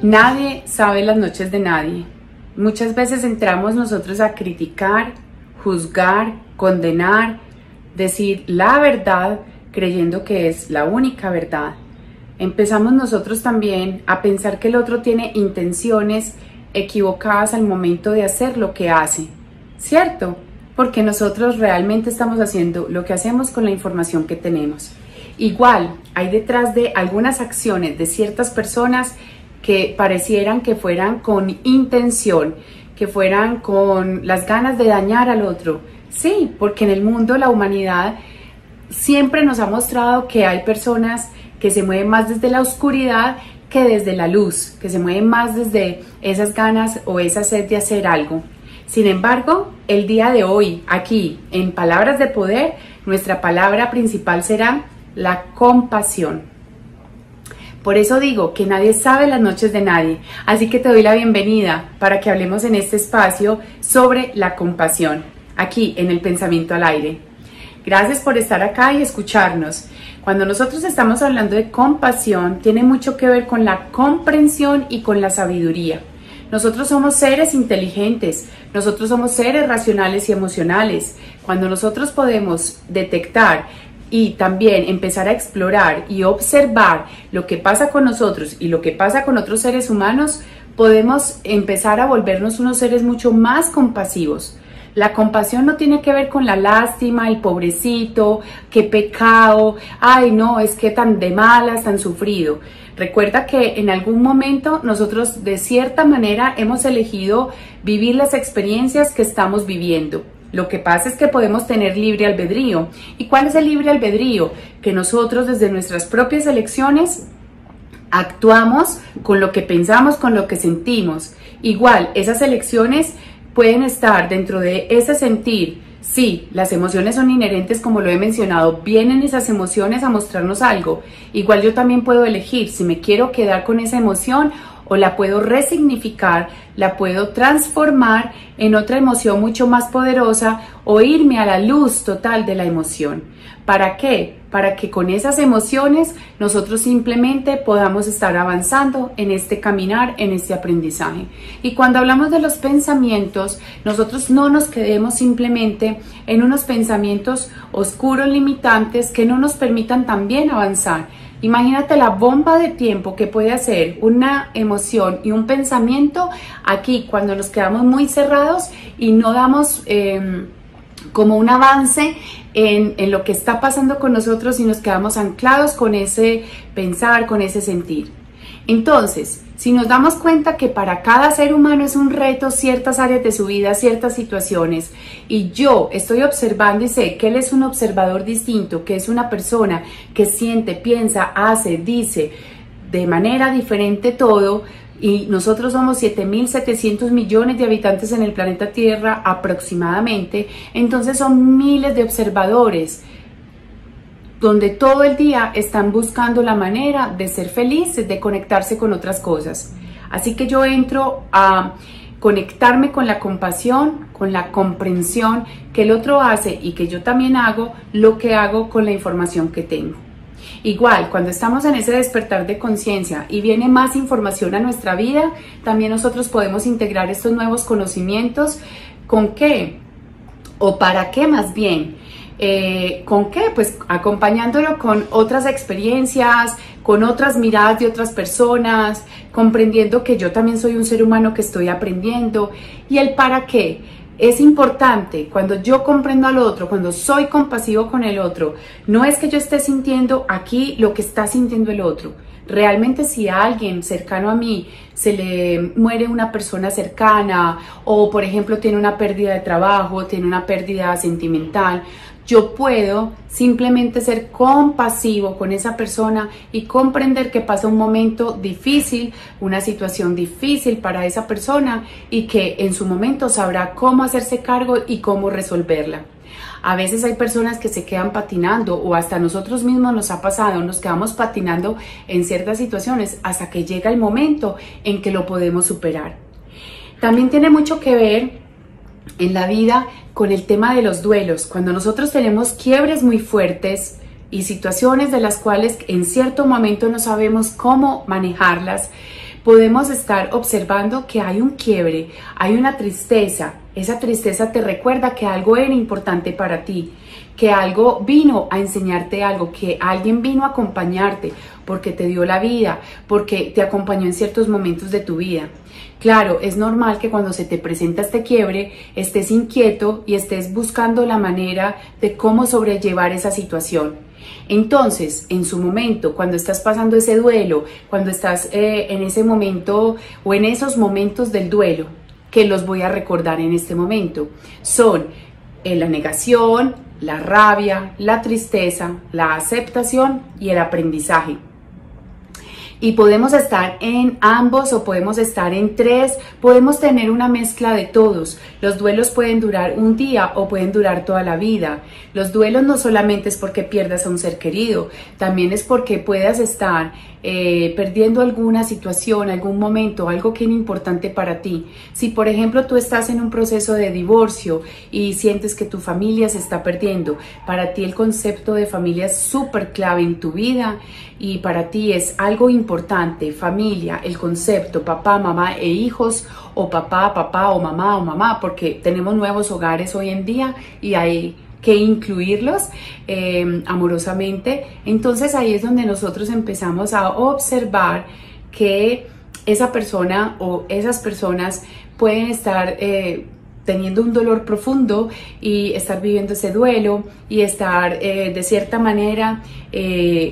Nadie sabe las noches de nadie. Muchas veces entramos nosotros a criticar, juzgar, condenar, decir la verdad creyendo que es la única verdad. Empezamos nosotros también a pensar que el otro tiene intenciones equivocadas al momento de hacer lo que hace, ¿cierto? Porque nosotros realmente estamos haciendo lo que hacemos con la información que tenemos. Igual, hay detrás de algunas acciones de ciertas personas que parecieran que fueran con intención, que fueran con las ganas de dañar al otro. Sí, porque en el mundo la humanidad siempre nos ha mostrado que hay personas que se mueven más desde la oscuridad que desde la luz, que se mueven más desde esas ganas o esa sed de hacer algo. Sin embargo, el día de hoy, aquí, en Palabras de Poder, nuestra palabra principal será la compasión. Por eso digo que nadie sabe las noches de nadie, así que te doy la bienvenida para que hablemos en este espacio sobre la compasión, aquí en el Pensamiento al Aire. Gracias por estar acá y escucharnos. Cuando nosotros estamos hablando de compasión, tiene mucho que ver con la comprensión y con la sabiduría. Nosotros somos seres inteligentes, nosotros somos seres racionales y emocionales. Cuando nosotros podemos detectar y también empezar a explorar y observar lo que pasa con nosotros y lo que pasa con otros seres humanos, podemos empezar a volvernos unos seres mucho más compasivos. La compasión no tiene que ver con la lástima, el pobrecito, qué pecado, ay no, es que tan de malas, tan sufrido. Recuerda que en algún momento nosotros de cierta manera hemos elegido vivir las experiencias que estamos viviendo. Lo que pasa es que podemos tener libre albedrío. ¿Y cuál es el libre albedrío? Que nosotros desde nuestras propias elecciones actuamos con lo que pensamos, con lo que sentimos. Igual, esas elecciones pueden estar dentro de ese sentir. Sí, las emociones son inherentes, como lo he mencionado, vienen esas emociones a mostrarnos algo. Igual yo también puedo elegir si me quiero quedar con esa emoción o la puedo resignificar, la puedo transformar en otra emoción mucho más poderosa o irme a la luz total de la emoción. ¿Para qué? Para que con esas emociones nosotros simplemente podamos estar avanzando en este caminar, en este aprendizaje. Y cuando hablamos de los pensamientos, nosotros no nos quedemos simplemente en unos pensamientos oscuros, limitantes, que no nos permitan también avanzar. Imagínate la bomba de tiempo que puede hacer una emoción y un pensamiento aquí cuando nos quedamos muy cerrados y no damos como un avance en lo que está pasando con nosotros y nos quedamos anclados con ese pensar, con ese sentir. Entonces, si nos damos cuenta que para cada ser humano es un reto ciertas áreas de su vida, ciertas situaciones, y yo estoy observando y sé que él es un observador distinto, que es una persona que siente, piensa, hace, dice de manera diferente todo, y nosotros somos 7.700 millones de habitantes en el planeta Tierra aproximadamente, entonces son miles de observadores donde todo el día están buscando la manera de ser felices, de conectarse con otras cosas. Así que yo entro a conectarme con la compasión, con la comprensión que el otro hace y que yo también hago lo que hago con la información que tengo. Igual, cuando estamos en ese despertar de conciencia y viene más información a nuestra vida, también nosotros podemos integrar estos nuevos conocimientos. ¿Con qué? ¿O para qué más bien? ¿Con qué? Pues acompañándolo con otras experiencias, con otras miradas de otras personas, comprendiendo que yo también soy un ser humano que estoy aprendiendo. ¿Y el para qué? Es importante cuando yo comprendo al otro, cuando soy compasivo con el otro, no es que yo esté sintiendo aquí lo que está sintiendo el otro. Realmente si a alguien cercano a mí se le muere una persona cercana o por ejemplo tiene una pérdida de trabajo, tiene una pérdida sentimental, yo puedo simplemente ser compasivo con esa persona y comprender que pasa un momento difícil, una situación difícil para esa persona y que en su momento sabrá cómo hacerse cargo y cómo resolverla. A veces hay personas que se quedan patinando o hasta nosotros mismos nos ha pasado, nos quedamos patinando en ciertas situaciones hasta que llega el momento en que lo podemos superar. También tiene mucho que ver en la vida con el tema de los duelos. Cuando nosotros tenemos quiebres muy fuertes y situaciones de las cuales en cierto momento no sabemos cómo manejarlas, Podemos estar observando que hay un quiebre, hay una tristeza. Esa tristeza te recuerda que algo era importante para ti, que algo vino a enseñarte algo, que alguien vino a acompañarte porque te dio la vida, porque te acompañó en ciertos momentos de tu vida. Claro, es normal que cuando se te presenta este quiebre estés inquieto y estés buscando la manera de cómo sobrellevar esa situación. Entonces, en su momento, cuando estás pasando ese duelo, cuando estás en ese momento o en esos momentos del duelo, que los voy a recordar en este momento, son la negación, la rabia, la tristeza, la aceptación y el aprendizaje. Y podemos estar en ambos o podemos estar en tres, podemos tener una mezcla de todos. Los duelos pueden durar un día o pueden durar toda la vida. Los duelos no solamente es porque pierdas a un ser querido, también es porque puedas estar perdiendo alguna situación, algún momento, algo que es importante para ti. Si por ejemplo tú estás en un proceso de divorcio y sientes que tu familia se está perdiendo, para ti el concepto de familia es súper clave en tu vida y para ti es algo importante, familia, el concepto papá, mamá e hijos, o papá, papá o mamá, porque tenemos nuevos hogares hoy en día y hay que incluirlos amorosamente. Entonces ahí es donde nosotros empezamos a observar que esa persona o esas personas pueden estar teniendo un dolor profundo y estar viviendo ese duelo y estar de cierta manera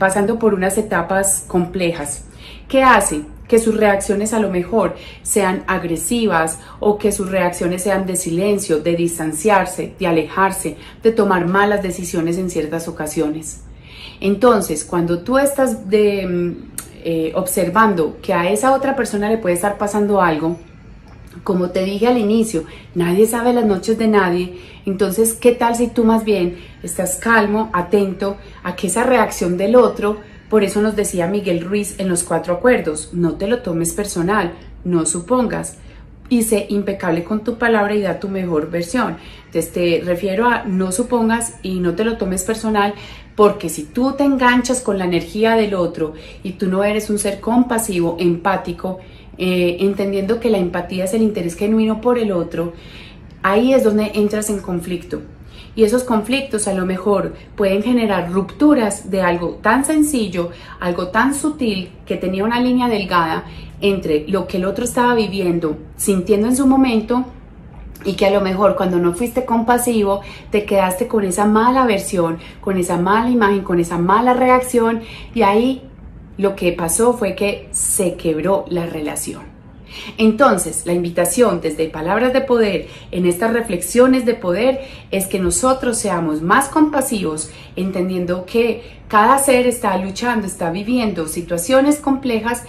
pasando por unas etapas complejas. ¿Qué hace? Que sus reacciones a lo mejor sean agresivas o que sus reacciones sean de silencio, de distanciarse, de alejarse, de tomar malas decisiones en ciertas ocasiones. Entonces, cuando tú estás observando que a esa otra persona le puede estar pasando algo, como te dije al inicio, nadie sabe las noches de nadie. Entonces, ¿qué tal si tú más bien estás calmo, atento a que esa reacción del otro? Por eso nos decía Miguel Ruiz en los 4 acuerdos, no te lo tomes personal, no supongas y sé impecable con tu palabra y da tu mejor versión. Entonces te refiero a no supongas y no te lo tomes personal, porque si tú te enganchas con la energía del otro y tú no eres un ser compasivo, empático, entendiendo que la empatía es el interés genuino por el otro, ahí es donde entras en conflicto. Y esos conflictos a lo mejor pueden generar rupturas de algo tan sencillo, algo tan sutil, que tenía una línea delgada entre lo que el otro estaba viviendo, sintiendo en su momento, y que a lo mejor cuando no fuiste compasivo te quedaste con esa mala versión, con esa mala imagen, con esa mala reacción, y ahí lo que pasó fue que se quebró la relación. Entonces, la invitación desde Palabras de Poder en estas reflexiones de poder es que nosotros seamos más compasivos, entendiendo que cada ser está luchando, está viviendo situaciones complejas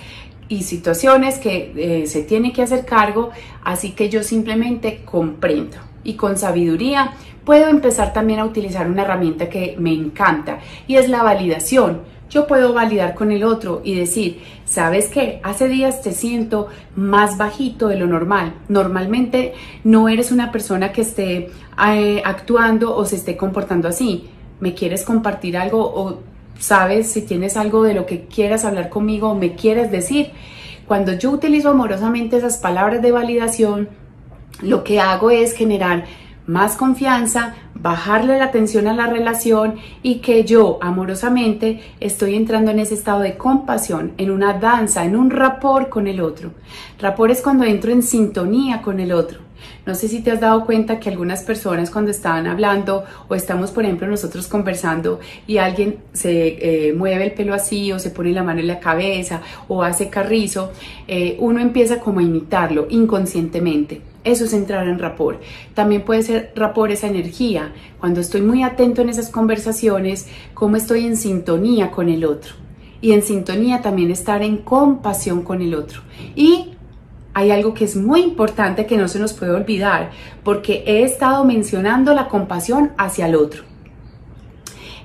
y situaciones que se tiene que hacer cargo, así que yo simplemente comprendo y con sabiduría puedo empezar también a utilizar una herramienta que me encanta y es la validación. Yo puedo validar con el otro y decir, ¿sabes qué? Hace días te siento más bajito de lo normal. Normalmente no eres una persona que esté actuando o se esté comportando así. ¿Me quieres compartir algo o sabes si tienes algo de lo que quieras hablar conmigo o me quieres decir? Cuando yo utilizo amorosamente esas palabras de validación, lo que hago es generar más confianza, bajarle la tensión a la relación y que yo amorosamente estoy entrando en ese estado de compasión, en una danza, en un rapport con el otro. Rapport es cuando entro en sintonía con el otro. No sé si te has dado cuenta que algunas personas cuando estaban hablando o estamos por ejemplo nosotros conversando y alguien se mueve el pelo así o se pone la mano en la cabeza o hace carrizo, uno empieza como a imitarlo inconscientemente. Eso es entrar en rapport. También puede ser rapport esa energía. Cuando estoy muy atento en esas conversaciones, cómo estoy en sintonía con el otro. Y en sintonía también estar en compasión con el otro. Y hay algo que es muy importante que no se nos puede olvidar, porque he estado mencionando la compasión hacia el otro.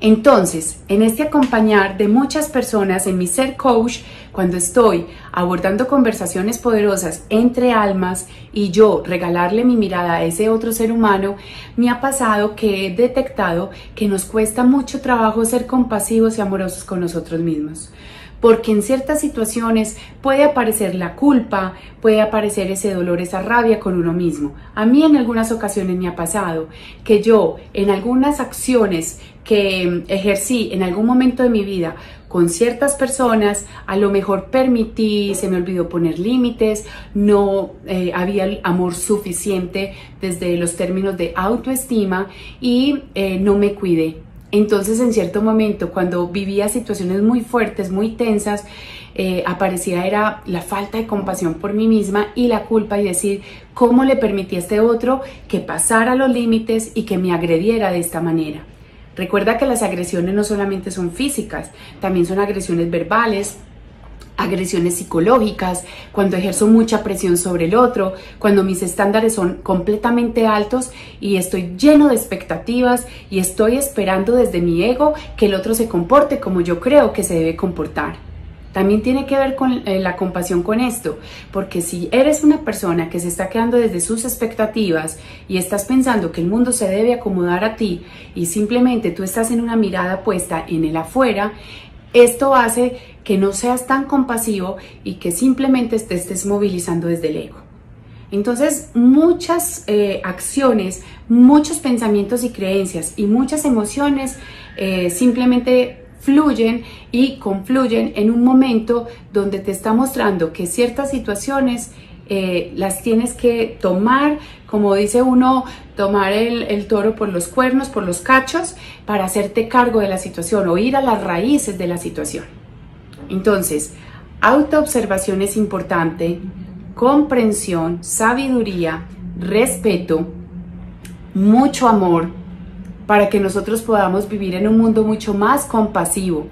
Entonces, en este acompañar de muchas personas en mi ser coach, cuando estoy abordando conversaciones poderosas entre almas y yo regalarle mi mirada a ese otro ser humano, me ha pasado que he detectado que nos cuesta mucho trabajo ser compasivos y amorosos con nosotros mismos. Porque en ciertas situaciones puede aparecer la culpa, puede aparecer ese dolor, esa rabia con uno mismo. A mí en algunas ocasiones me ha pasado que yo en algunas acciones que ejercí en algún momento de mi vida con ciertas personas, a lo mejor permití, se me olvidó poner límites, no había el amor suficiente desde los términos de autoestima y no me cuidé. Entonces, en cierto momento, cuando vivía situaciones muy fuertes, muy tensas, aparecía era la falta de compasión por mí misma y la culpa y decir, ¿cómo le permití a este otro que pasara los límites y que me agrediera de esta manera? Recuerda que las agresiones no solamente son físicas, también son agresiones verbales, agresiones psicológicas, cuando ejerzo mucha presión sobre el otro, cuando mis estándares son completamente altos y estoy lleno de expectativas y estoy esperando desde mi ego que el otro se comporte como yo creo que se debe comportar. También tiene que ver con la compasión con esto, porque si eres una persona que se está quedando desde sus expectativas y estás pensando que el mundo se debe acomodar a ti y simplemente tú estás en una mirada puesta en el afuera, esto hace que no seas tan compasivo y que simplemente te estés movilizando desde el ego. Entonces, muchas acciones, muchos pensamientos y creencias y muchas emociones simplemente fluyen y confluyen en un momento donde te está mostrando que ciertas situaciones las tienes que tomar, como dice uno, tomar el toro por los cuernos, por los cachos, para hacerte cargo de la situación o ir a las raíces de la situación. Entonces, autoobservación es importante, comprensión, sabiduría, respeto, mucho amor, para que nosotros podamos vivir en un mundo mucho más compasivo.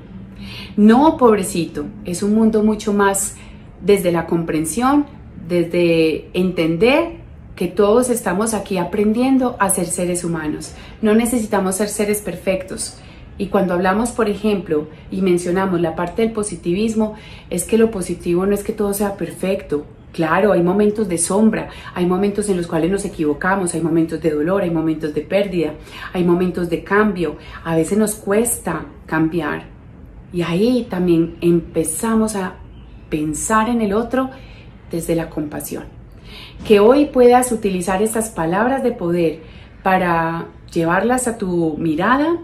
No pobrecito, es un mundo mucho más desde la comprensión, desde entender que todos estamos aquí aprendiendo a ser seres humanos. No necesitamos ser seres perfectos. Y cuando hablamos, por ejemplo, y mencionamos la parte del positivismo, es que lo positivo no es que todo sea perfecto. Claro, hay momentos de sombra, hay momentos en los cuales nos equivocamos, hay momentos de dolor, hay momentos de pérdida, hay momentos de cambio. A veces nos cuesta cambiar. Y ahí también empezamos a pensar en el otro desde la compasión. Que hoy puedas utilizar estas palabras de poder para llevarlas a tu mirada,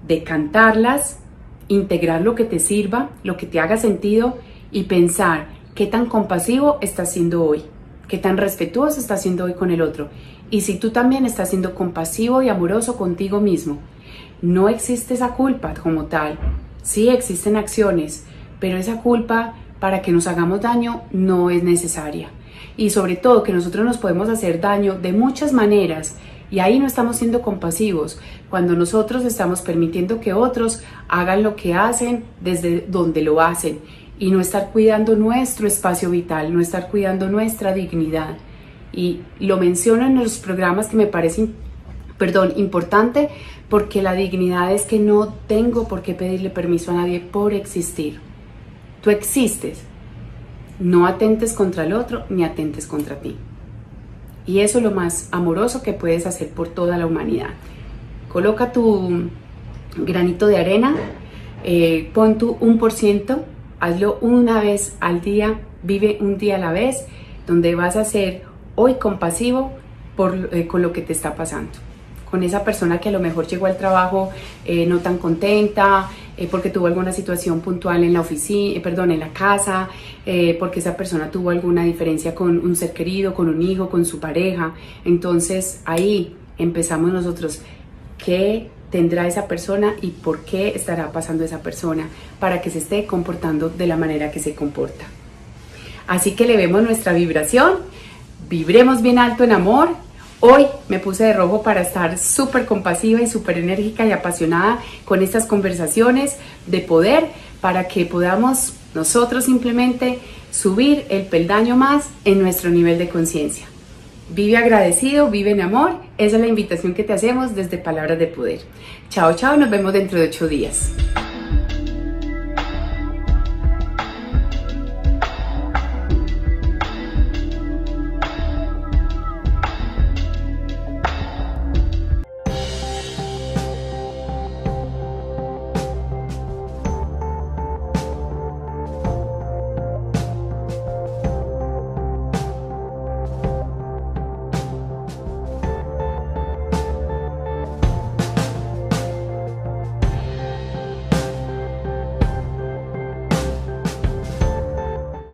decantarlas, integrar lo que te sirva, lo que te haga sentido y pensar qué tan compasivo estás siendo hoy, qué tan respetuoso estás siendo hoy con el otro. Y si tú también estás siendo compasivo y amoroso contigo mismo, no existe esa culpa como tal. Sí existen acciones, pero esa culpa para que nos hagamos daño no es necesaria. Y sobre todo que nosotros nos podemos hacer daño de muchas maneras y ahí no estamos siendo compasivos cuando nosotros estamos permitiendo que otros hagan lo que hacen desde donde lo hacen y no estar cuidando nuestro espacio vital, no estar cuidando nuestra dignidad. Y lo menciono en los programas que me parece importante porque la dignidad es que no tengo por qué pedirle permiso a nadie por existir. Tú existes. No atentes contra el otro ni atentes contra ti. Y eso es lo más amoroso que puedes hacer por toda la humanidad. Coloca tu granito de arena, pon tu 1%, hazlo una vez al día, vive un día a la vez, donde vas a ser hoy compasivo con lo que te está pasando. Con esa persona que a lo mejor llegó al trabajo no tan contenta, porque tuvo alguna situación puntual en la oficina, en la casa, porque esa persona tuvo alguna diferencia con un ser querido, con un hijo, con su pareja. Entonces ahí empezamos nosotros, ¿qué tendrá esa persona y por qué estará pasando esa persona para que se esté comportando de la manera que se comporta? Así que elevemos nuestra vibración, vibremos bien alto en amor. Hoy me puse de rojo para estar súper compasiva y súper enérgica y apasionada con estas conversaciones de poder para que podamos nosotros simplemente subir el peldaño más en nuestro nivel de conciencia. Vive agradecido, vive en amor. Esa es la invitación que te hacemos desde Palabras de Poder. Chao, chao, nos vemos dentro de 8 días.